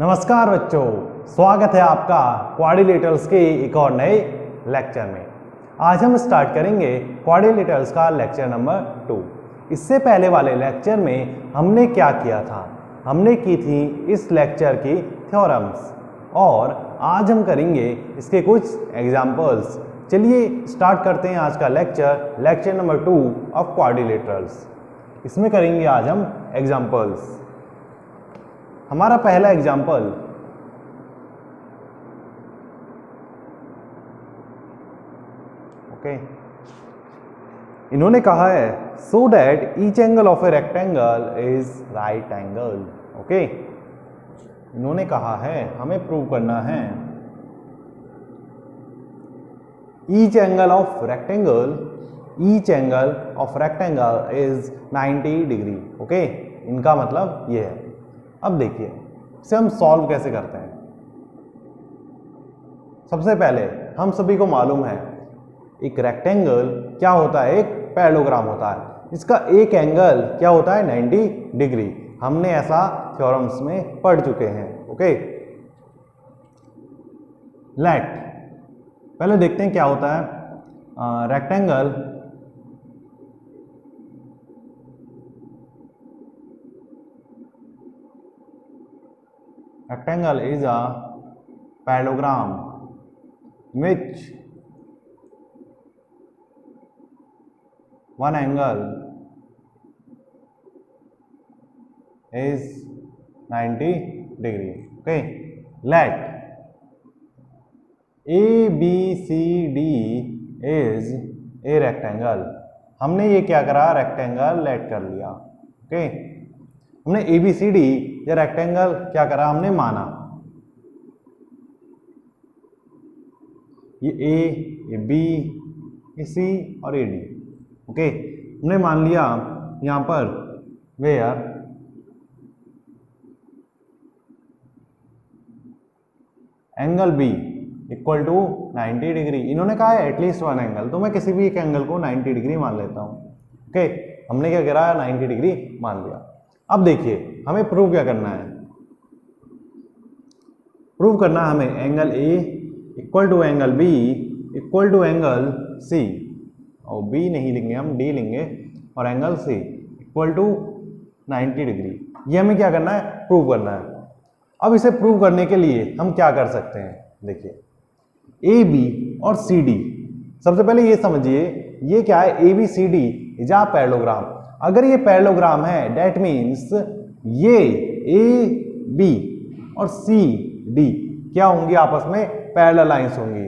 नमस्कार बच्चों, स्वागत है आपका क्वाड्रिलेटरल्स के एक और नए लेक्चर में। आज हम स्टार्ट करेंगे क्वाड्रिलेटरल्स का लेक्चर नंबर 2। इससे पहले वाले लेक्चर में हमने क्या किया था? हमने की थी इस लेक्चर की थ्योरम्स और आज हम करेंगे इसके कुछ एग्जाम्पल्स। चलिए स्टार्ट करते हैं आज का लेक्चर नंबर 2 ऑफ क्वाड्रिलेटरल्स। इसमें करेंगे आज हम एग्जाम्पल्स। हमारा पहला एग्जाम्पल इन्होंने कहा है so that each angle of a rectangle is right angle. Okay, इन्होंने कहा है हमें प्रूव करना है each angle of rectangle is 90 degree. Okay, इनका मतलब ये है। अब देखिए इसे हम सॉल्व कैसे करते हैं। सबसे पहले हम सभी को मालूम है एक रेक्टेंगल क्या होता है, एक पैरेललोग्राम होता है। इसका एक एंगल क्या होता है, 90 डिग्री। हमने ऐसा थ्योरम्स में पढ़ चुके हैं। ओके, लेट पहले देखते हैं क्या होता है। Rectangle is a parallelogram which one angle is 90 degree. Okay, let ABCD is a rectangle. हमने ये क्या करा, रेक्टेंगल लेट कर लिया। ओके, हमने ABCD या रेक्टेंगल क्या करा, हमने माना ये A, ये B, ये C और ये D। ओके, हमने मान लिया यहां पर where angle B equal to 90 degree. इन्होंने कहा है एटलीस्ट वन एंगल, तो मैं किसी भी एक एंगल को 90 डिग्री मान लेता हूं। ओके, हमने क्या करा, 90 डिग्री मान लिया। अब देखिए हमें प्रूव क्या करना है। प्रूव करना है हमें angle A equal to angle B equal to angle C, और B नहीं लेंगे हम, D लेंगे, और angle C equal to 90 degree. ये हमें क्या करना है, प्रूव करना है। अब इसे प्रूव करने के लिए हम क्या कर सकते हैं, देखिए AB और CD। सबसे पहले ये समझिए ये क्या है, ABCD इज अ पैरेललोग्राम। अगर ये पैरेललोग्राम है डेट मीन्स ये AB और CD क्या होंगी, आपस में पैरेलल लाइंस होंगी।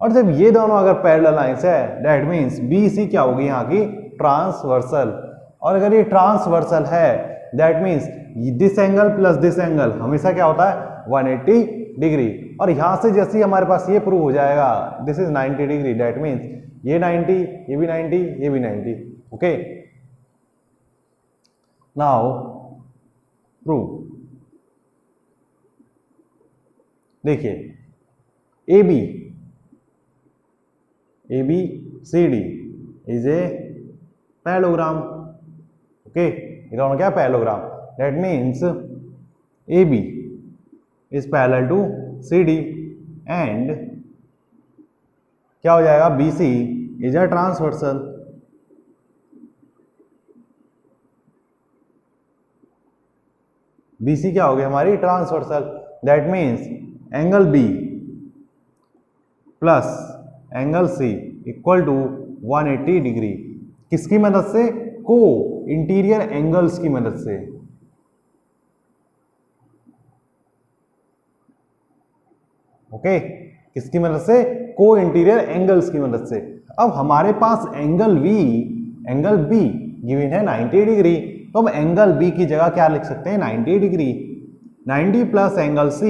और जब ये दोनों अगर पैरेलल लाइंस है डेट मीन्स BC क्या होगी, यहाँ की ट्रांसवर्सल। और अगर ये ट्रांसवर्सल है that means this angle plus this angle हमेशा क्या होता है, 180 डिग्री। और यहां से जैसे ही हमारे पास ये प्रूव हो जाएगा this is 90 degree, that means ये 90, ये भी 90, ये भी 90। Okay, now prove. देखिए ABCD is a parallelogram. Okay, ये दोनों क्या, parallelogram. That means AB is parallel to CD and क्या हो जाएगा, BC is a transversal. BC क्या हो गया, हमारी transversal. That means angle B plus angle C equal to 180 degree. किसकी मदद से, को इंटीरियर एंगल्स की मदद से। ओके, किसकी मदद से, को इंटीरियर एंगल्स की मदद से। अब हमारे पास एंगल B गिवन है 90 डिग्री, तो हम एंगल B की जगह क्या लिख सकते हैं, 90 degree. 90 plus angle C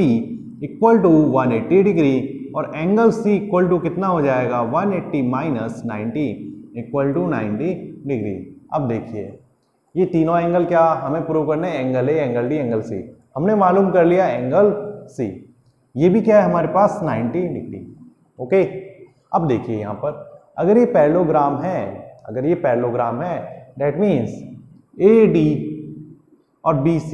equal to 180 degree, और एंगल C इक्वल टू कितना हो जाएगा, 180 माइनस 90 इक्वल टू 90 डिग्री। अब देखिए ये तीनों एंगल क्या हमें प्रूव करने हैं, angle A, angle D, angle C। हमने मालूम कर लिया एंगल C, ये भी क्या है हमारे पास, 90 डिग्री। ओके, अब देखिए यहां पर अगर ये पैरेललोग्राम है दैट मीन्स AD और BC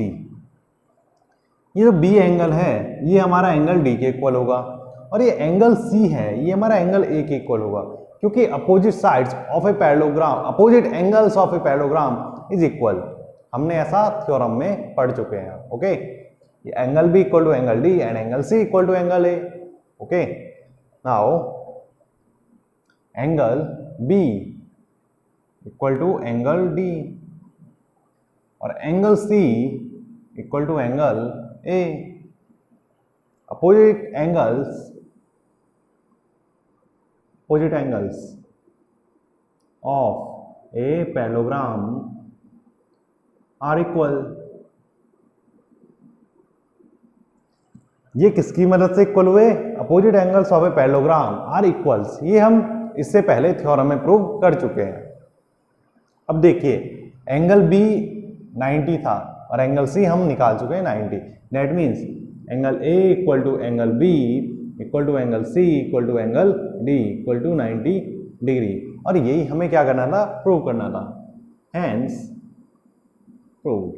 ये जो बी एंगल है ये हमारा एंगल डी के इक्वल होगा, और ये एंगल सी है ये हमारा एंगल ए के इक्वल होगा, क्योंकि opposite sides of a parallelogram, opposite angles of a parallelogram is equal. हमने ऐसा थ्योरम में पढ़ चुके हैं। Okay, angle B equal to angle D and angle C equal to angle A. Okay, now angle B equal to angle D और angle C equal to angle A. opposite angles of a parallelogram are equal। ये किसकी मदद से equal हुए? Opposite angles of a parallelogram are equals. ये हम इससे पहले थ्योरम में प्रूव कर चुके हैं। अब देखिए, एंगल बी 90 था और एंगल सी हम निकाल चुके हैं 90। That means angle A equal to angle B equal to angle C equal to angle D equal to 90 degree. और यही हमें क्या करना था? प्रूव करना था। Hence proved.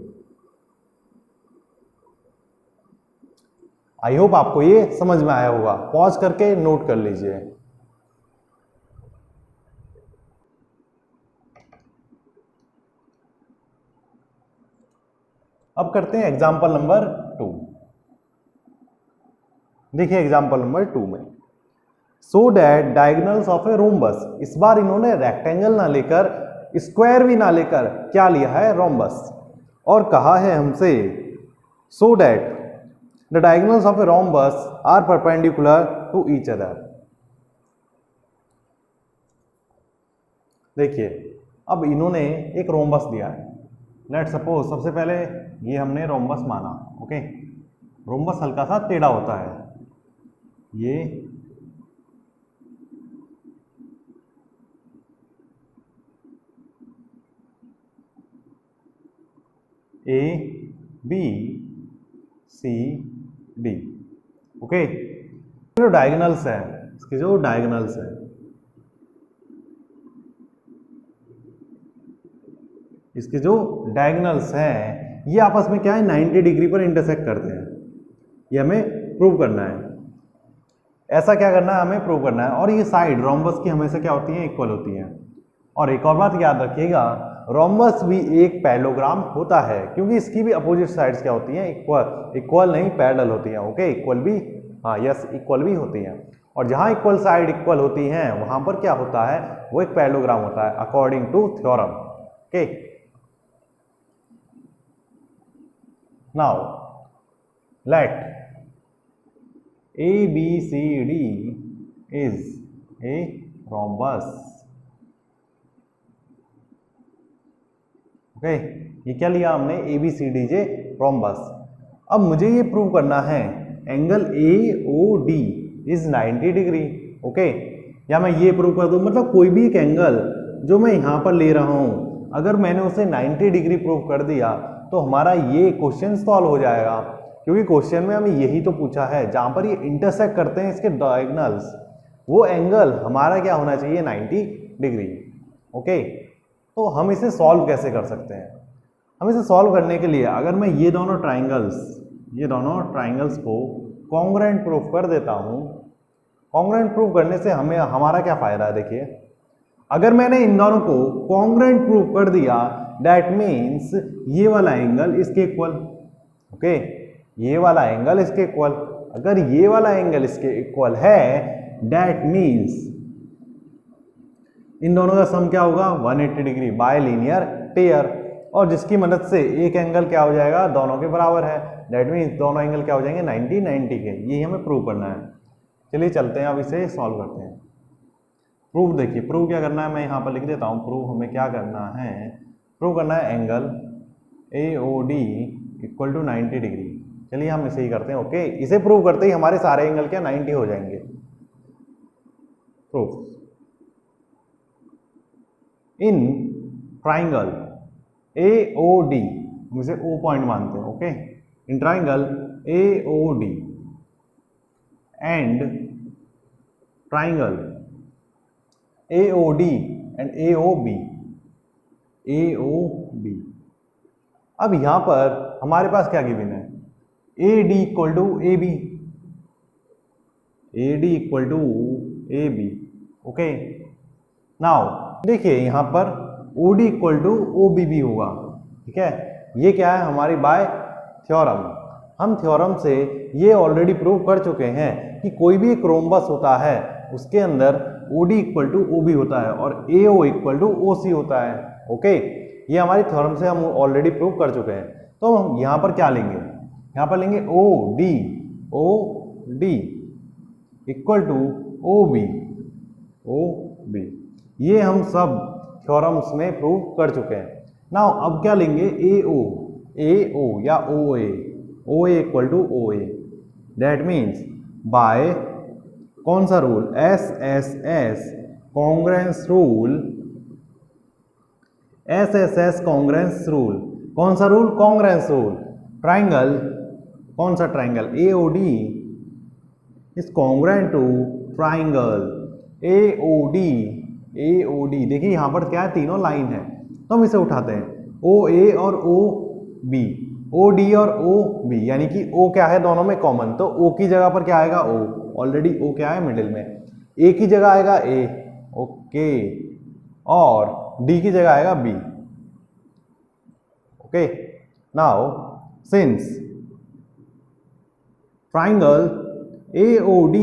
आई होप आपको ये समझ में आया होगा। पॉज करके नोट कर लीजिए। अब करते हैं एग्जाम्पल नंबर 2। देखिए एग्जाम्पल नंबर 2 में, so that diagonals of a rhombus. इस बार इन्होंने रेक्टेंगल ना लेकर, स्क्वायर भी ना लेकर क्या लिया है? रोम्बस। और कहा है हमसे so that the diagonals of a rhombus are perpendicular to each other. देखिए, अब इन्होंने एक रोम्बस दिया है। लेट सपोज सबसे पहले ये हमने रोम्बस माना। ओके, रोम्बस हल्का सा टेढ़ा होता है। ये A B C D. Okay, जो डायगोनल्स है, इसके जो डायगोनल्स है, इसके जो डायगोनल्स हैं ये आपस में क्या है? 90 डिग्री पर इंटरसेक्ट करते हैं। ये हमें प्रूव करना है। ऐसा क्या करना है? हमें प्रूव करना है। और ये साइड रोम्बस की हमेशा क्या होती है? इक्वल होती हैं। और एक और बात याद रखिएगा, रोम्बस भी एक पैरेललोग्राम होता है, क्योंकि इसकी भी अपोजिट साइड्स क्या होती हैं? इक्वल नहीं, पैरेलल होती हैं। ओके, इक्वल भी, हाँ यस, इक्वल भी होती हैं। और जहां इक्वल साइड इक्वल होती हैं वहां पर क्या होता है? वो एक पैरेललोग्राम होता है according to theorem. Okay, now let ABCD is a rhombus। Okay, ये क्या लिया हमने? ABCD जे रोम्बस। अब मुझे ये प्रूव करना है angle AOD is 90 degree. Okay, या मैं ये प्रूव कर दूं, मतलब कोई भी एक एंगल जो मैं यहां पर ले रहा हूं, अगर मैंने उसे 90 डिग्री प्रूव कर दिया तो हमारा ये क्वेश्चन सॉल्व हो जाएगा। क्योंकि क्वेश्चन में हमें यही तो पूछा है, जहां पर ये इंटरसेक्ट करते हैं इसके डायगोनल्स, वो एंगल हमारा क्या होना चाहिए? 90 डिग्री। ओके, तो हम इसे सॉल्व कैसे कर सकते हैं? हम इसे सॉल्व करने के लिए अगर मैं ये दोनों ट्राइंगल्स को कॉन्ग्रुएंट प्रूफ कर देता हूं। कॉन्ग्रुएंट प्रूफ करने से हमें हमारा क्या फायदा है? देखिए, अगर मैंने इन दोनों को कॉन्ग्रुएंट प्रूफ कर दिया, दैट मीन्स ये वाला एंगल इसके इक्वल। ओके, ये वाला एंगल इसके इक्वल। अगर ये वाला एंगल इसके इक्वल है, दैट मीन्स इन दोनों का सम क्या होगा? 180 डिग्री बाय लीनियर पेयर। और जिसकी मदद से एक एंगल क्या हो जाएगा? दोनों के बराबर है। दैट मीन्स दोनों एंगल क्या हो जाएंगे? 90 के। यही हमें प्रूव करना है। चलिए चलते हैं, अब इसे सॉल्व करते हैं। प्रूव देखिए, प्रूव क्या करना है मैं यहाँ पर लिख देता हूँ। प्रूव हमें क्या करना है? प्रूव करना है angle AOD equal to 90 degree. चलिए हम इसे ही करते हैं। ओके, इसे प्रूव करते ही हमारे सारे एंगल क्या 90 हो जाएंगे। प्रूफ इन ट्राइंगल AOD, हम इसे O पॉइंट मानते हैं। Okay, in triangle AOD and triangle AOD and AOB। अब यहां पर हमारे पास क्या गिवन है? A D equal to A B, A D equal to A B. Okay, now देखिए यहाँ पर O D equal to O B भी होगा। ठीक है, ये क्या है हमारी बाय थ्योरम। हम थ्योरम से ये ऑलरेडी प्रूव कर चुके हैं कि कोई भी एक रोम्बस होता है उसके अंदर O D equal to O B होता है और ए ओ इक्वल टू ओ सी होता है। ओके, ये हमारी थ्योरम से हम ऑलरेडी प्रूव कर चुके हैं। तो हम यहाँ पर क्या लेंगे, यहाँ पर लेंगे O D equal to O B. ये हम सब थ्योरम्स में प्रूव कर चुके हैं। नाउ अब क्या लेंगे, ए ओ या O A equal to O A. That means by कौन सा rule, S congruence rule, S congruence rule. कौन सा रूल, कॉन्ग्रेंस रूल। ट्राइंगल, कौन सा triangle, A O D is congruent to triangle A O D. देखिए यहाँ पर क्या है, तीनों लाइन है, तो हम इसे उठाते हैं, ओ ए और ओ बी, ओ डी और ओ बी, यानी कि ओ क्या है दोनों में कॉमन, तो ओ की जगह पर क्या आएगा, ओ। ऑलरेडी ओ क्या है मिडिल में, ए की जगह आएगा ए, ओके, और डी की जगह आएगा B. Okay, now since triangle AOD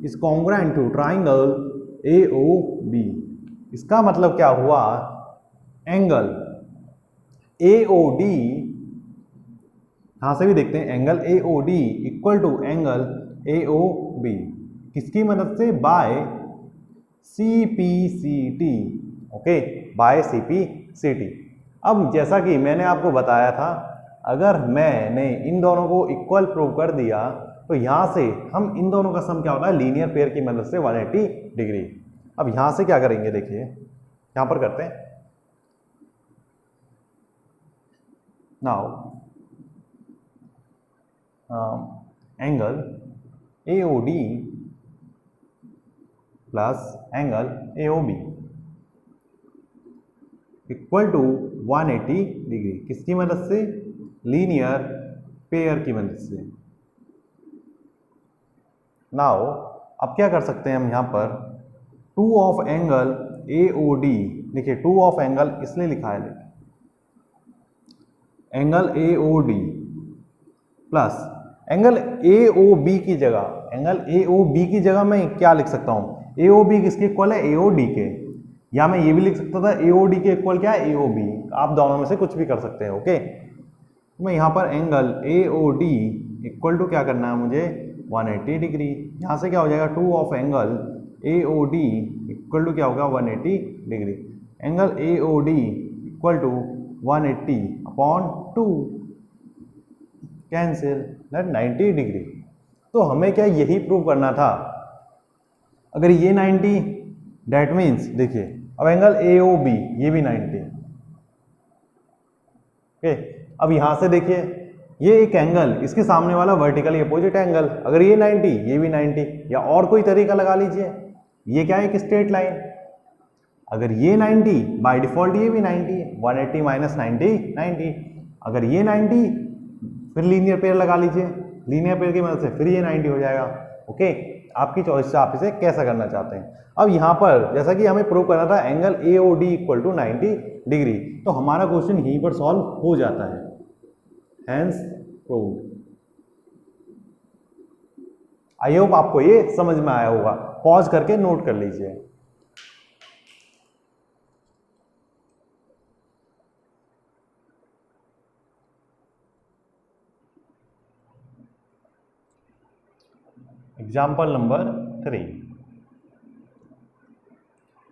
is congruent to triangle AOB, इसका मतलब क्या हुआ, एंगल AOD, यहां से भी देखते हैं, angle AOD equal to angle AOB, किसकी मदद से, by CPCT। Okay, by CPCT। अब जैसा कि मैंने आपको बताया था, अगर मैंने इन दोनों को इक्वल प्रूव कर दिया तो यहां से हम इन दोनों का सम क्या होता है, लीनियर पेयर की मदद से 180 डिग्री। अब यहां से क्या करेंगे, देखिए यहां पर करते हैं, now angle AOD plus angle AOB equal to 180 degree, किसकी मदद से, लीनियर पेयर की मदद से। नाउ अब क्या कर सकते हैं हम यहाँ पर, टू ऑफ एंगल AOD, देखिए टू ऑफ एंगल इसलिए लिखा है, angle AOD plus angle AOB की जगह, एंगल AOB की जगह मैं क्या लिख सकता हूँ, AOB किसके इक्वल है, AOD के, या मैं ये भी लिख सकता था AOD के इक्वल क्या है, AOB। आप दोनों में से कुछ भी कर सकते हैं। ओके, मैं यहाँ पर एंगल AOD इक्वल टू क्या करना है मुझे, 180 डिग्री। यहाँ से क्या हो जाएगा, two of angle AOD equal to क्या होगा, 180 degree. Angle AOD equal to 180 upon 2, cancel, that 90 degree. तो हमें क्या यही प्रूव करना था, अगर ये 90, दैट मीन्स देखिए अब एंगल AOB ये भी 90। ओके, अब यहां से देखिए ये एक एंगल, इसके सामने वाला वर्टिकली अपोजिट एंगल, अगर ये 90 ये भी 90, या और कोई तरीका लगा लीजिए, ये क्या है, एक स्ट्रेट लाइन, अगर ये 90 बाय डिफॉल्ट ये भी 90, 180 माइनस 90 90, अगर ये 90 फिर लीनियर पेयर लगा लीजिए, लीनियर पेयर की मदद से फिर ये 90 हो जाएगा। ओके, आपकी चॉइस से आप इसे कैसा करना चाहते हैं। अब यहाँ पर जैसा कि हमें प्रूव करना था angle AOD equal to 90 degree, तो हमारा क्वेश्चन यहीं पर सॉल्व हो जाता है, हेंस प्रूव्ड। आई होप आपको ये समझ में आया होगा, पॉज करके नोट कर लीजिए। एग्जाम्पल नंबर 3,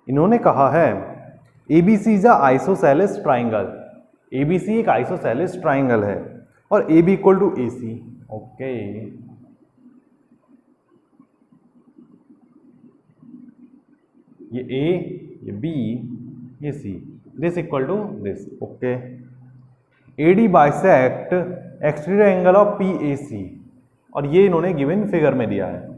इन्होंने कहा है ABC is isosceles triangle, ABC एक आइसोसेलेस ट्राइंगल है और AB equal to AC। Okay, ये A, ये B, ये C, this equal to this. Okay, AD bisect exterior angle of PAC, और ये इन्होंने गिवन फिगर में दिया है।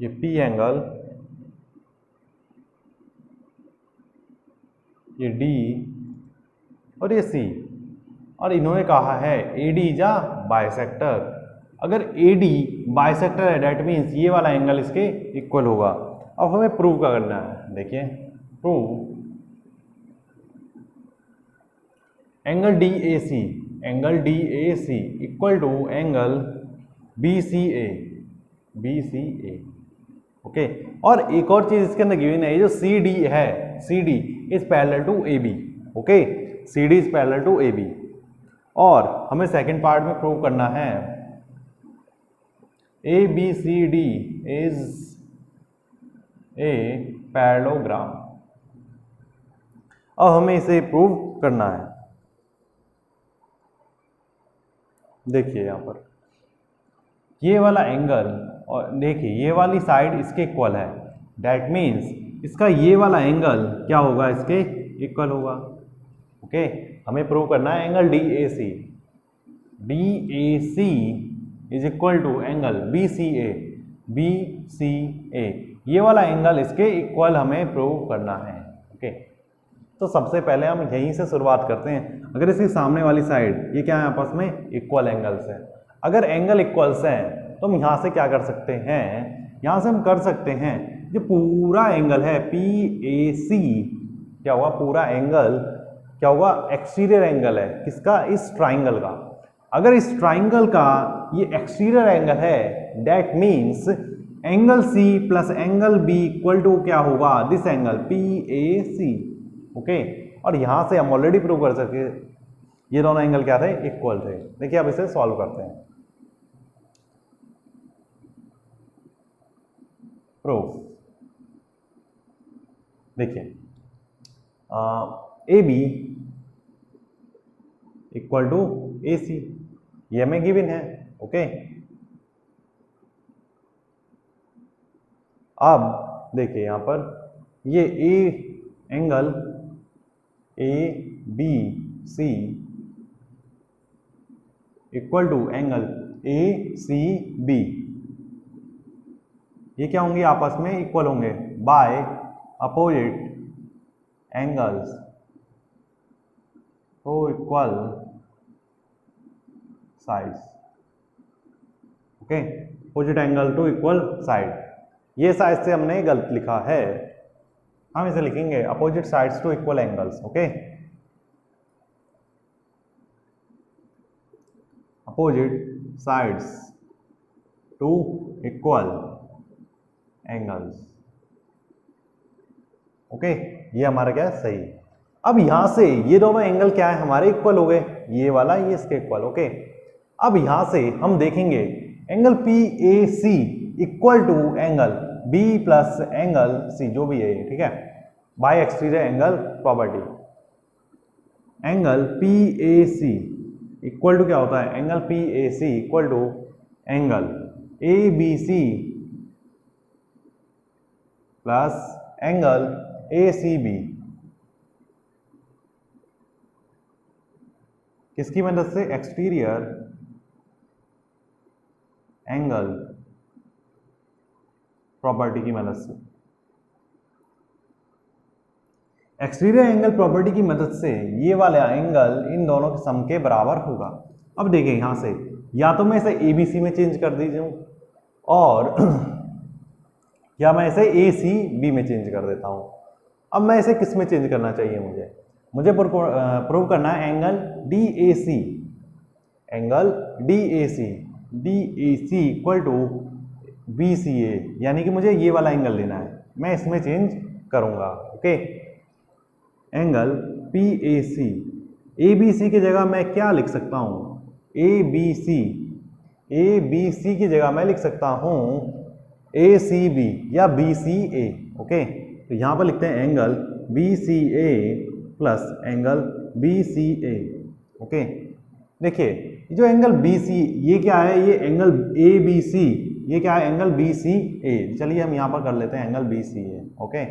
ये P एंगल, ये D और ये C, और इन्होंने कहा है AD इज अ बाइसेक्टर। अगर AD बाइसेक्टर है डेट मीन्स ये वाला एंगल इसके इक्वल होगा। अब हमें प्रूव क्या करना है, देखिए prove angle DAC equal to angle BCA। Okay, और एक और चीज इसके अंदर गिवन है, ये जो CD है, CD is parallel to AB। Okay, CD is parallel to AB। और हमें सेकंड पार्ट में प्रूव करना है ABCD इज ए पैरेललोग्राम। अब हमें इसे प्रूव करना है। देखिए यहां पर ये वाला एंगल, और देखिए ये वाली साइड इसके इक्वल है, दैट मीन्स इसका ये वाला एंगल क्या होगा, इसके इक्वल होगा। ओके, हमें प्रूव करना है angle DAC is equal to angle BCA। ये वाला एंगल इसके इक्वल हमें प्रूव करना है। ओके, तो सबसे पहले हम यहीं से शुरुआत करते हैं। अगर इसकी सामने वाली साइड ये क्या है, आपस में इक्वल एंगल्स है। अगर एंगल इक्वल्स हैं तो हम यहाँ से क्या कर सकते हैं, यहाँ से हम कर सकते हैं जो पूरा एंगल है PAC क्या होगा, पूरा एंगल क्या होगा, एक्सटीरियर एंगल है किसका, इस ट्राइंगल का। अगर इस ट्राइंगल का ये एक्सटीरियर एंगल है, that means angle C plus angle B equal to क्या होगा, दिस एंगल PAC। ओके, और यहां से हम ऑलरेडी प्रूव कर सकते ये दोनों एंगल क्या थे, इक्वल थे। देखिए अब इसे सॉल्व करते हैं। प्रूफ, देखिए AB इक्वल टू AC, ये हमें गिवन है। ओके, अब देखिए यहां पर ये angle ABC equal to angle ACB, ये क्या होंगे, आपस में इक्वल होंगे बाय अपोजिट एंगल्स तो equal sides. Okay, opposite angle to equal side. ये साइड से हमने गलत लिखा है, हम इसे लिखेंगे opposite sides to equal angles. Okay, opposite sides to equal angles. Okay, ये हमारा क्या है, सही। अब यहां से ये दोनों एंगल क्या है, हमारे इक्वल हो गए, ये वाला ये इसके इक्वल। ओके, अब यहां से हम देखेंगे angle PAC equal to angle B plus angle C, जो भी है, ठीक है, by exterior angle property. Angle PAC equal to क्या होता है, angle PAC equal to angle ABC plus angle ACB। किसकी मदद से, एक्सटीरियर एंगल प्रॉपर्टी की मदद से। एक्सटीरियर एंगल प्रॉपर्टी की मदद से ये वाला एंगल इन दोनों के सम के बराबर होगा। अब देखिए यहां से या तो मैं इसे ABC में चेंज कर दीजिए और या मैं इसे ACB में चेंज कर देता हूं। अब मैं इसे किस में चेंज करना चाहिए, मुझे प्रूव करना है angle DAC equal to BCA, यानी कि मुझे ये वाला एंगल लेना है, मैं इसमें चेंज करूंगा। ओके, एंगल PAC, ABC की जगह मैं क्या लिख सकता हूं, ABC की जगह मैं लिख सकता हूं ACB या BCA। ओके, तो यहां पर लिखते हैं angle BCA plus angle BCA। Okay, देखिए जो एंगल BC ये क्या है, ये एंगल ABC, ये क्या है, एंगल BCA। चलिए हम यहां पर कर लेते हैं एंगल BCA। ओके,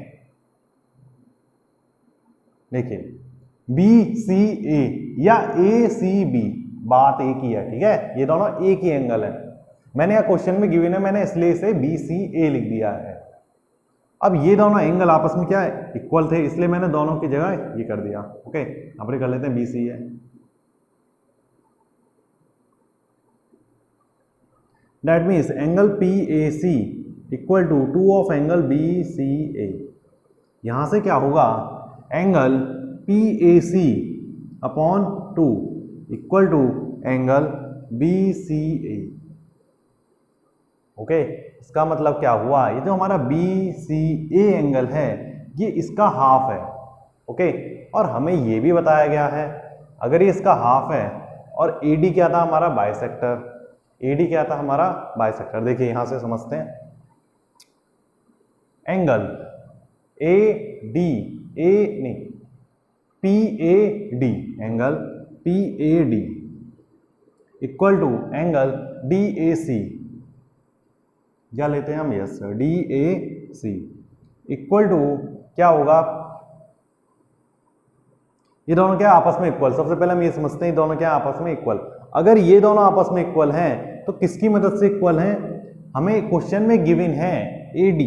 देखिए BCA या ACB बात एक ही है, ठीक है, ये दोनों एक ही एंगल है। मैंने यहाँ क्वेश्चन में गिवन है, मैंने इसलिए इसे BCA लिख दिया है। अब ये दोनों एंगल आपस में क्या है, इक्वल थे, इसलिए मैंने दोनों की जगह ये कर दिया। ओके, यहाँ पर कर लेते हैं BCA। That means angle PAC equal to 2 of angle BCA। यहां से क्या होगा, angle PAC upon 2 equal to angle BCA। Okay, इसका मतलब क्या हुआ, ये जो हमारा BCA एंगल है ये इसका हाफ है। ओके, और हमें ये भी बताया गया है अगर ये इसका हाफ है, और AD क्या था हमारा, बाइसेक्टर। AD क्या था हमारा, बाइसेक्टर। देखिए यहां से समझते हैं, angle PAD, angle PAD equal to angle DAC, क्या लेते हैं हम, यस DAC इक्वल टू क्या होगा, ये दोनों क्या आपस में इक्वल। सबसे पहले हम ये समझते हैं ये दोनों क्या आपस में इक्वल। अगर ये दोनों आपस में इक्वल हैं तो किसकी मदद से इक्वल हैं, हमें क्वेश्चन में गिवन है AD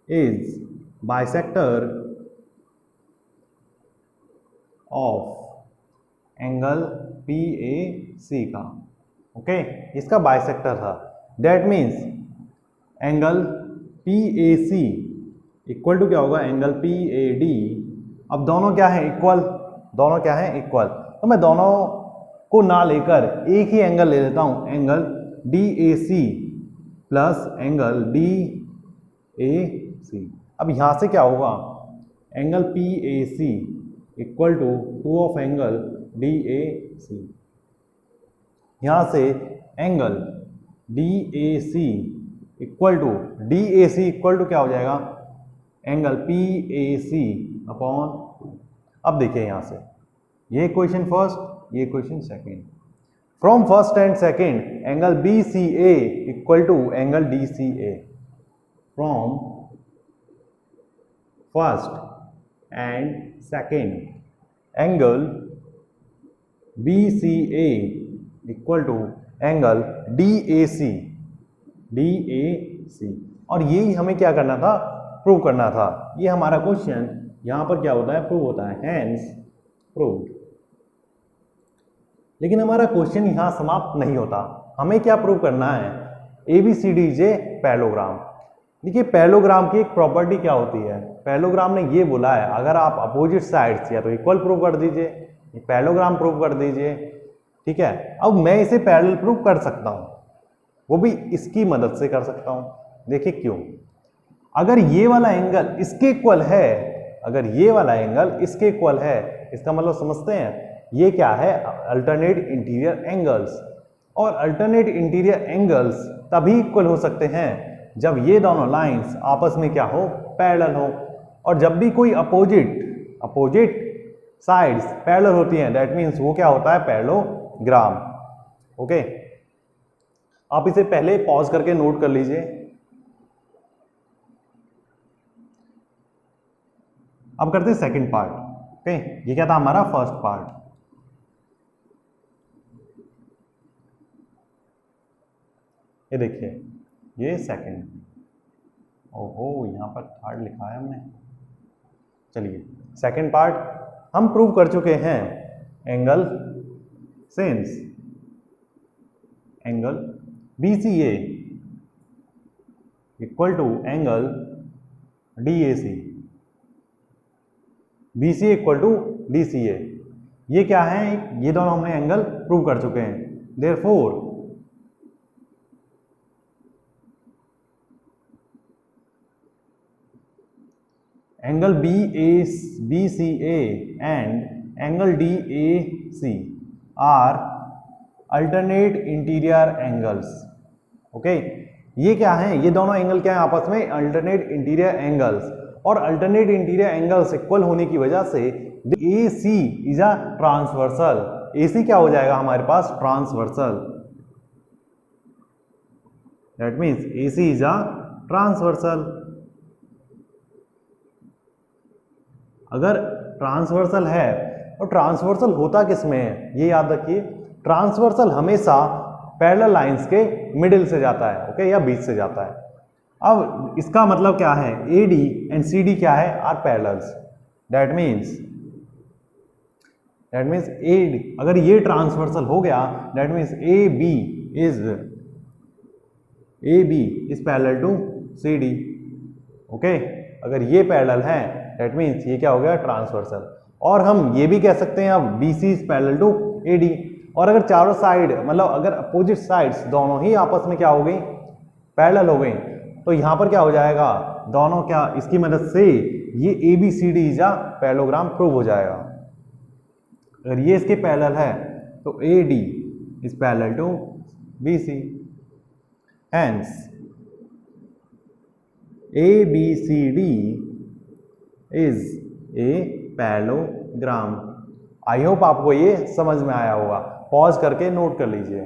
is bisector of angle PAC का। ओके, इसका बाइसेक्टर था। That means angle PAC equal to क्या होगा, एंगल PAD। अब दोनों क्या है, इक्वल, दोनों क्या है, इक्वल। तो मैं दोनों को ना लेकर एक ही एंगल ले लेता हूं, angle DAC plus angle DAC। अब यहां से क्या होगा, angle PAC equal to 2 of angle DAC। यहां से एंगल DAC इक्वल टू क्या हो जाएगा, एंगल PAC अपॉन। अब देखिए यहां से ये क्वेश्चन फर्स्ट, ये question second. From first and second angle BCA equal to angle DCA। From first and second angle BCA equal to angle DAC। और यही हमें क्या करना था, प्रूव करना था। ये हमारा क्वेश्चन यहां पर क्या होता है, प्रूव होता है, हैंस प्रूव्ड। लेकिन हमारा क्वेश्चन यहां समाप्त नहीं होता, हमें क्या प्रूव करना है, ABCD इज ए पैरेललोग्राम। देखिए पैरेललोग्राम की एक प्रॉपर्टी क्या होती है, पैरेललोग्राम ने ये बोला है अगर आप अपोजिट साइड्स या तो इक्वल प्रूव कर दीजिए, पैरेललोग्राम प्रूव कर दीजिए। ठीक है, अब मैं इसे पैरेलल प्रूव कर सकता हूं, वो भी इसकी मदद से कर सकता हूं। देखिए क्यों, अगर ये वाला एंगल इसके इक्वल है, अगर ये वाला एंगल इसके इक्वल है, इसका मतलब समझते हैं ये क्या है, अल्टरनेट इंटीरियर एंगल्स। और अल्टरनेट इंटीरियर एंगल्स तभी इक्वल हो सकते हैं जब ये दोनों लाइंस आपस में क्या हो, पैरेलल हो। और जब भी कोई अपोजिट साइड्स पैरेलल होती हैं, दैट मीन्स वो क्या होता है, पैरेललोग्राम। ओके, आप इसे पहले पॉज करके नोट कर लीजिए। अब करते हैं सेकंड पार्ट। ओके, ये क्या था हमारा फर्स्ट पार्ट। ये देखिए ये सेकंड, ओहो यहां पर थर्ड लिखा है हमने। चलिए सेकंड पार्ट हम प्रूव कर चुके हैं, angle since angle BCA equal to angle DAC, BCA equal to DCA, ये क्या है, ये दोनों हमने एंगल प्रूव कर चुके हैं। Therefore angle BCA and angle DAC are alternate interior angles. Okay, ये क्या है, ये दोनों एंगल क्या है आपस में, अल्टरनेट इंटीरियर एंगल्स। और अल्टरनेट इंटीरियर एंगल्स इक्वल होने की वजह से AC is a transversal. AC क्या हो जाएगा हमारे पास, transversal. That means AC is a transversal. अगर ट्रांसवर्सल है, तो ट्रांसवर्सल होता किस में है, ये याद रखिए, ट्रांसवर्सल हमेशा पैरेलल लाइंस के मिडिल से जाता है, ओके, या बीच से जाता है। अब इसका मतलब क्या है, AD एंड CD क्या है, are parallels. That means AD, अगर ये ट्रांसवर्सल हो गया, that means AB is parallel to CD, okay. अगर ये पैरेलल है, दैट मीन्स ये क्या हो गया, ट्रांसवर्सल। और हम ये भी कह सकते हैं अब BC is parallel to AD। और अगर चारों साइड, मतलब अगर अपोजिट साइड्स दोनों ही आपस में क्या हो गई, पैरेलल हो गई, तो यहां पर क्या हो जाएगा, दोनों क्या, इसकी मदद से ये ABCD is a parallelogram prove हो जाएगा। अगर ये इसके पैरेलल है तो AD is parallel to BC, hence ABCD is a parallelogram. I hope आपको ये समझ में आया होगा। पॉज करके नोट कर लीजिए।